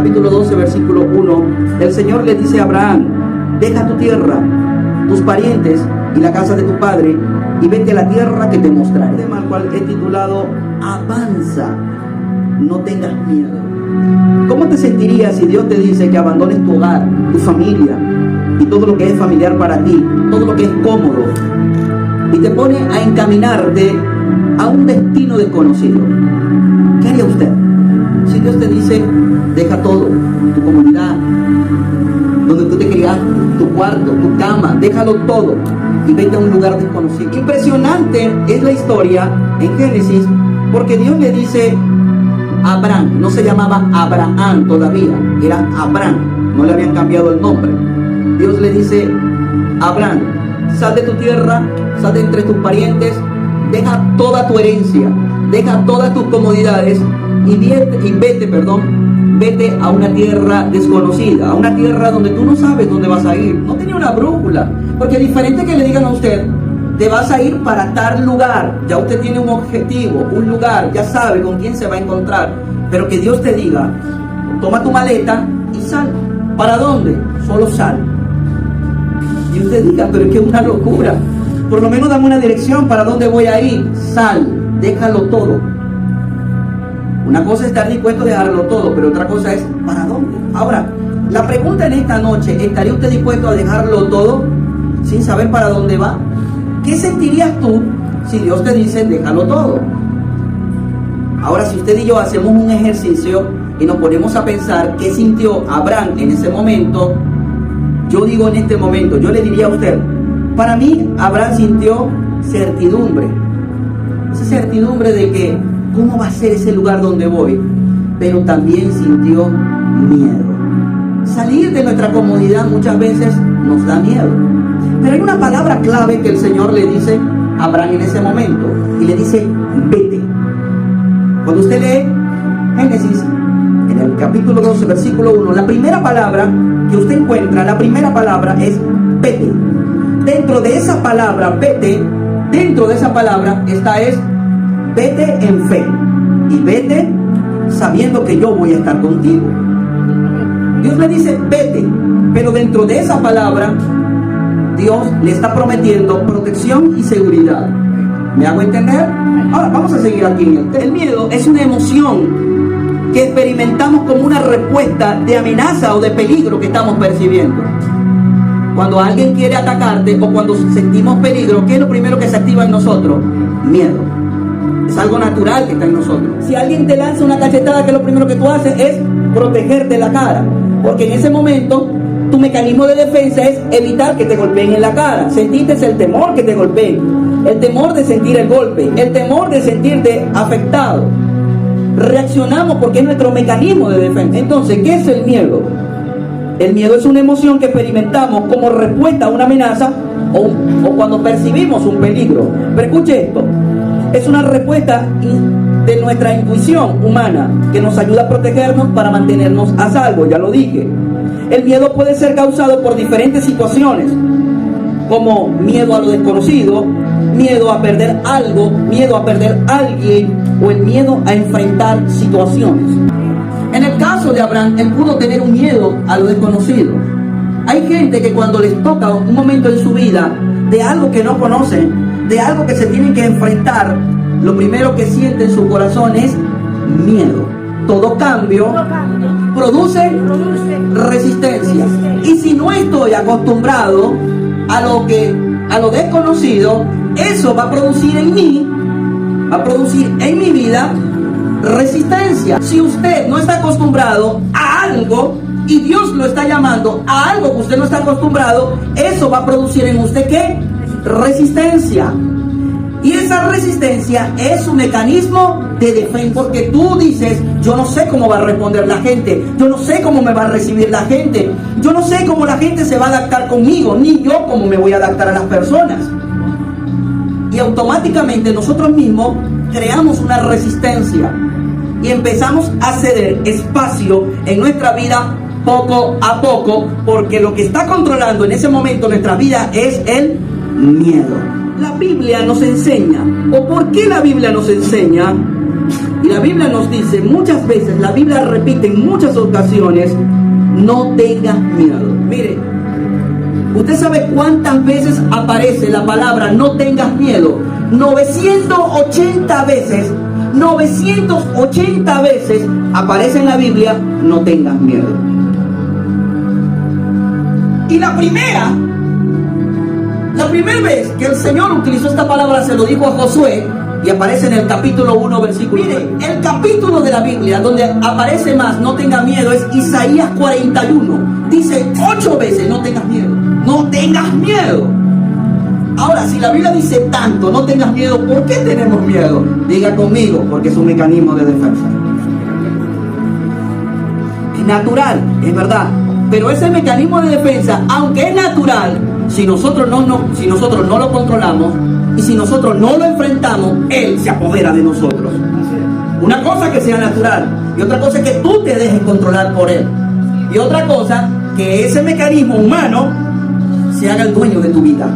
capítulo 12, versículo 1, el Señor le dice a Abraham: deja tu tierra, tus parientes y la casa de tu padre, y vete a la tierra que te mostraré. El tema al cual he titulado: avanza, no tengas miedo. ¿Cómo te sentirías si Dios te dice que abandones tu hogar, tu familia y todo lo que es familiar para ti, todo lo que es cómodo, y te pone a encaminarte a un destino desconocido? ¿Qué haría usted? Si Dios te dice: deja todo, tu comunidad, donde tú te criaste, tu cuarto, tu cama, déjalo todo y vete a un lugar desconocido. Impresionante es la historia en Génesis, porque Dios le dice a Abraham, no se llamaba Abraham todavía, era Abraham, no le habían cambiado el nombre. Dios le dice: Abraham, sal de tu tierra, sal de entre tus parientes, deja toda tu herencia, deja todas tus comodidades y vete a una tierra desconocida, a una tierra donde tú no sabes dónde vas a ir. No tenía una brújula, porque diferente que le digan a usted: te vas a ir para tal lugar, ya usted tiene un objetivo, un lugar, ya sabe con quién se va a encontrar. Pero que Dios te diga: toma tu maleta y sal. ¿Para dónde? Solo sal. Y usted diga: pero es que es una locura, por lo menos dame una dirección para dónde voy a ir. Sal, déjalo todo. Una cosa es estar dispuesto a dejarlo todo, pero otra cosa es ¿para dónde? Ahora, la pregunta en esta noche: ¿estaría usted dispuesto a dejarlo todo sin saber para dónde va? ¿Qué sentirías tú si Dios te dice déjalo todo? Ahora, si usted y yo hacemos un ejercicio y nos ponemos a pensar qué sintió Abraham en ese momento, yo digo en este momento, yo le diría a usted: para mí, Abraham sintió certidumbre. Esa certidumbre de que ¿cómo va a ser ese lugar donde voy? Pero también sintió miedo. Salir de nuestra comodidad muchas veces nos da miedo. Pero hay una palabra clave que el Señor le dice a Abraham en ese momento, y le dice: vete. Cuando usted lee Génesis, en el capítulo 12, versículo 1, la primera palabra que usted encuentra, la primera palabra es vete. Dentro de esa palabra, vete, dentro de esa palabra está vete en fe, y vete sabiendo que yo voy a estar contigo. Dios le dice vete, pero dentro de esa palabra Dios le está prometiendo protección y seguridad. ¿Me hago entender? Ahora vamos a seguir aquí en el tema. El miedo es una emoción que experimentamos como una respuesta de amenaza o de peligro que estamos percibiendo. Cuando alguien quiere atacarte o cuando sentimos peligro, ¿qué es lo primero que se activa en nosotros? Miedo. Es algo natural que está en nosotros. Si alguien te lanza una cachetada, ¿qué es lo primero que tú haces? Es protegerte la cara, porque en ese momento tu mecanismo de defensa es evitar que te golpeen en la cara. Sentiste el temor que te golpeen, el temor de sentir el golpe, el temor de sentirte afectado. Reaccionamos porque es nuestro mecanismo de defensa. Entonces, ¿qué es el miedo? El miedo es una emoción que experimentamos como respuesta a una amenaza o cuando percibimos un peligro. Pero escuche esto: es una respuesta de nuestra intuición humana que nos ayuda a protegernos para mantenernos a salvo. Ya lo dije. El miedo puede ser causado por diferentes situaciones, como miedo a lo desconocido, miedo a perder algo, miedo a perder a alguien, o el miedo a enfrentar situaciones. En el caso de Abraham, él pudo tener un miedo a lo desconocido. Hay gente que cuando les toca un momento en su vida de algo que no conocen, de algo que se tienen que enfrentar, lo primero que siente en su corazón es miedo. Todo cambio produce resistencia. Y si no estoy acostumbrado a lo desconocido, eso va a producir en mí, va a producir en mi vida resistencia. Si usted no está acostumbrado a algo y Dios lo está llamando a algo que usted no está acostumbrado, eso va a producir en usted ¿qué? Resistencia. Y esa resistencia es un mecanismo de defensa, porque tú dices: yo no sé cómo va a responder la gente, yo no sé cómo me va a recibir la gente, yo no sé cómo la gente se va a adaptar conmigo, ni yo cómo me voy a adaptar a las personas. Y automáticamente nosotros mismos creamos una resistencia y empezamos a ceder espacio en nuestra vida poco a poco, porque lo que está controlando en ese momento nuestra vida es el miedo. La Biblia nos enseña, o por qué la Biblia nos enseña Y la Biblia nos dice muchas veces, la Biblia repite en muchas ocasiones, no tengas miedo. Mire, ¿usted sabe cuántas veces aparece la palabra no tengas miedo? 980 veces. 980 veces aparece en la Biblia, no tengas miedo. Y la primera vez que el Señor utilizó esta palabra se lo dijo a Josué, y aparece en el capítulo 1, versículo 9. Mire, el capítulo de la Biblia donde aparece más no tengas miedo es Isaías 41. Dice 8 veces no tengas miedo. No tengas miedo. Ahora, si la Biblia dice tanto, no tengas miedo, ¿por qué tenemos miedo? Diga conmigo, porque es un mecanismo de defensa. Es natural, es verdad. Pero ese mecanismo de defensa, aunque es natural, si nosotros no lo controlamos y si nosotros no lo enfrentamos, él se apodera de nosotros. Una cosa que sea natural y otra cosa que tú te dejes controlar por él. Y otra cosa, que ese mecanismo humano se haga el dueño de tu vida.